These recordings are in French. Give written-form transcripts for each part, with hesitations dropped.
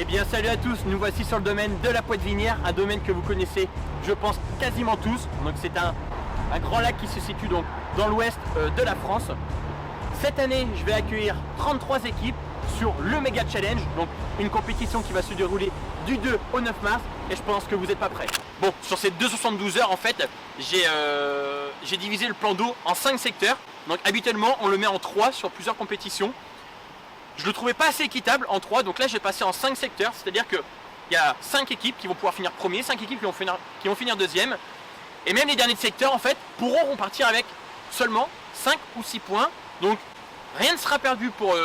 Eh bien salut à tous, nous voici sur le domaine de la Poitevinière, un domaine que vous connaissez je pense quasiment tous. Donc c'est un grand lac qui se situe donc dans l'ouest de la France. Cette année je vais accueillir 33 équipes sur le Méga Challenge, donc une compétition qui va se dérouler du 2 au 9 mars et je pense que vous n'êtes pas prêts. Bon, sur ces 272 heures en fait, j'ai divisé le plan d'eau en 5 secteurs. Donc habituellement on le met en 3 sur plusieurs compétitions. Je le trouvais pas assez équitable en 3, donc là j'ai passé en 5 secteurs, c'est-à-dire qu'il y a 5 équipes qui vont pouvoir finir premier, 5 équipes qui vont finir deuxième, et même les derniers secteurs en fait pourront repartir avec seulement 5 ou 6 points, donc rien ne sera perdu pour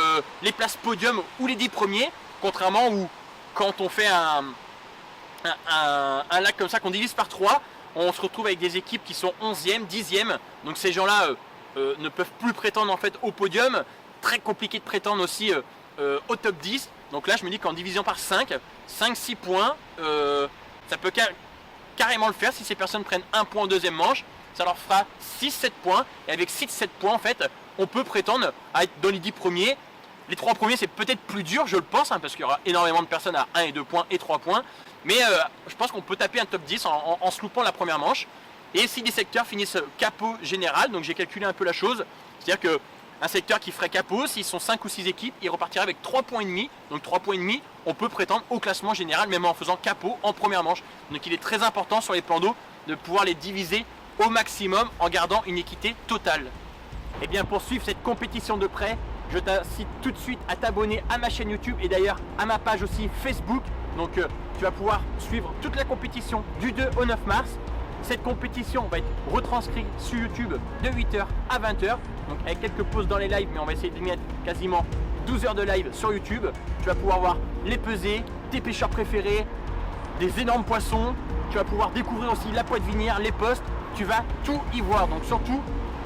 les places podium ou les 10 premiers, contrairement où quand on fait un lac comme ça qu'on divise par 3, on se retrouve avec des équipes qui sont 11e, 10e, donc ces gens-là ne peuvent plus prétendre en fait au podium. Très compliqué de prétendre aussi au top 10. Donc là je me dis qu'en division par 5-6 points, ça peut carrément le faire. Si ces personnes prennent un point en deuxième manche, ça leur fera 6-7 points. Et avec 6-7 points en fait, on peut prétendre à être dans les 10 premiers. Les 3 premiers c'est peut-être plus dur, je le pense, parce qu'il y aura énormément de personnes à 1 et 2 points et 3 points. Mais je pense qu'on peut taper un top 10 en se loupant la première manche. Et si des secteurs finissent capot général, donc j'ai calculé un peu la chose, c'est-à-dire que un secteur qui ferait capot, s'ils sont 5 ou 6 équipes, il repartirait avec 3 points et demi. Donc 3 points et demi, on peut prétendre au classement général même en faisant capot en première manche. Donc il est très important sur les plans d'eau de pouvoir les diviser au maximum en gardant une équité totale. Et bien pour suivre cette compétition de près, je t'incite tout de suite à t'abonner à ma chaîne YouTube et d'ailleurs à ma page aussi Facebook. Donc tu vas pouvoir suivre toute la compétition du 2 au 9 mars. Cette compétition va être retranscrite sur YouTube de 8h à 20h, donc avec quelques pauses dans les lives, mais on va essayer de mettre quasiment 12 heures de live sur YouTube. Tu vas pouvoir voir les pesées, tes pêcheurs préférés, des énormes poissons. Tu vas pouvoir découvrir aussi la Poitevinière, les postes. Tu vas tout y voir, donc surtout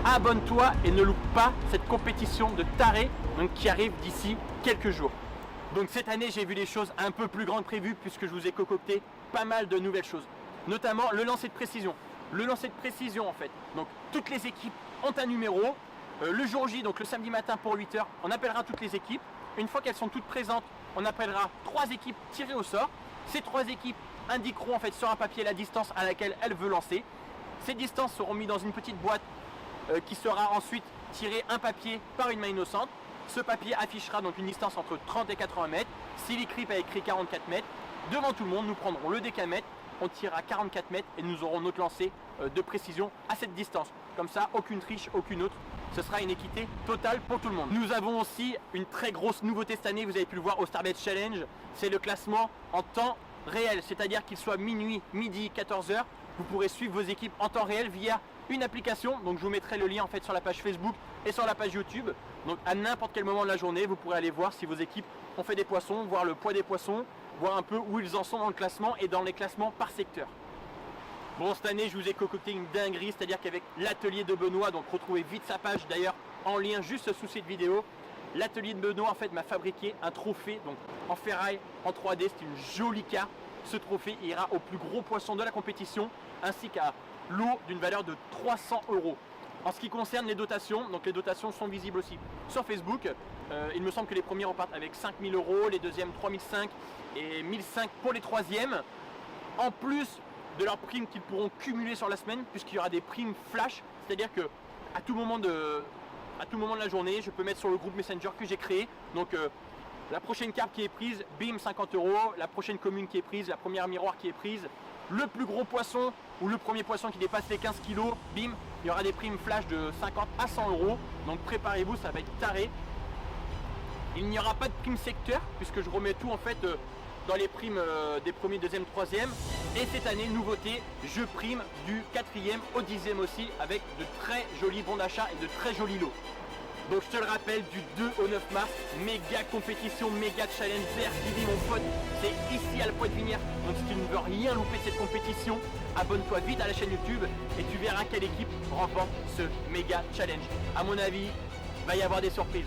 abonne-toi et ne loupe pas cette compétition de taré qui arrive d'ici quelques jours. Donc cette année j'ai vu les choses un peu plus grandes prévues puisque je vous ai concocté pas mal de nouvelles choses. Notamment le lancer de précision. Le lancer de précision en fait. Donc toutes les équipes ont un numéro. Le jour J, donc le samedi matin pour 8h, on appellera toutes les équipes. Une fois qu'elles sont toutes présentes, on appellera 3 équipes tirées au sort. Ces 3 équipes indiqueront en fait sur un papier la distance à laquelle elles veulent lancer. Ces distances seront mises dans une petite boîte qui sera ensuite tirée un papier par une main innocente. Ce papier affichera donc une distance entre 30 et 80 mètres. Si l'équipe a écrit 44 mètres, devant tout le monde, nous prendrons le décamètre. On tire à 44 mètres et nous aurons notre lancer de précision à cette distance. Comme ça, aucune triche, aucune autre. Ce sera une équité totale pour tout le monde. Nous avons aussi une très grosse nouveauté cette année, vous avez pu le voir au Starbet Challenge. C'est le classement en temps réel, c'est-à-dire qu'il soit minuit, midi, 14h. Vous pourrez suivre vos équipes en temps réel via une application. Donc je vous mettrai le lien en fait sur la page Facebook et sur la page YouTube. Donc à n'importe quel moment de la journée, vous pourrez aller voir si vos équipes ont fait des poissons, voir le poids des poissons, voir un peu où ils en sont dans le classement et dans les classements par secteur. Bon, cette année je vous ai concocté une dinguerie, c'est-à-dire qu'avec l'atelier de Benoît, donc retrouvez vite sa page d'ailleurs en lien juste sous cette vidéo. L'atelier de Benoît en fait m'a fabriqué un trophée donc en ferraille en 3D, c'est une jolie carte. Ce trophée ira au plus gros poisson de la compétition ainsi qu'à l'eau d'une valeur de 300 €. En ce qui concerne les dotations, donc les dotations sont visibles aussi sur Facebook. Il me semble que les premiers repartent avec 5 000 €, les deuxièmes 3 500 et 1 500 pour les troisièmes. En plus de leurs primes qu'ils pourront cumuler sur la semaine, puisqu'il y aura des primes flash, c'est-à-dire que à tout moment de la journée, je peux mettre sur le groupe Messenger que j'ai créé. Donc la prochaine carte qui est prise, bim, 50 €. La prochaine commune qui est prise, la première miroir qui est prise, le plus gros poisson ou le premier poisson qui dépasse les 15 kg, bim, il y aura des primes flash de 50 à 100 €. Donc préparez-vous, ça va être taré. Il n'y aura pas de prime secteur puisque je remets tout en fait dans les primes des premiers, deuxième, troisième. Et cette année, nouveauté, je prime du 4e au 10e aussi avec de très jolis bons d'achat et de très jolis lots. Donc je te le rappelle, du 2 au 9 mars, méga compétition, méga challenge vert qui dit mon pote, c'est ici à la Poitevinière. Donc si tu ne veux rien louper de cette compétition, abonne-toi vite à la chaîne YouTube et tu verras quelle équipe remporte ce méga challenge. À mon avis, il va y avoir des surprises.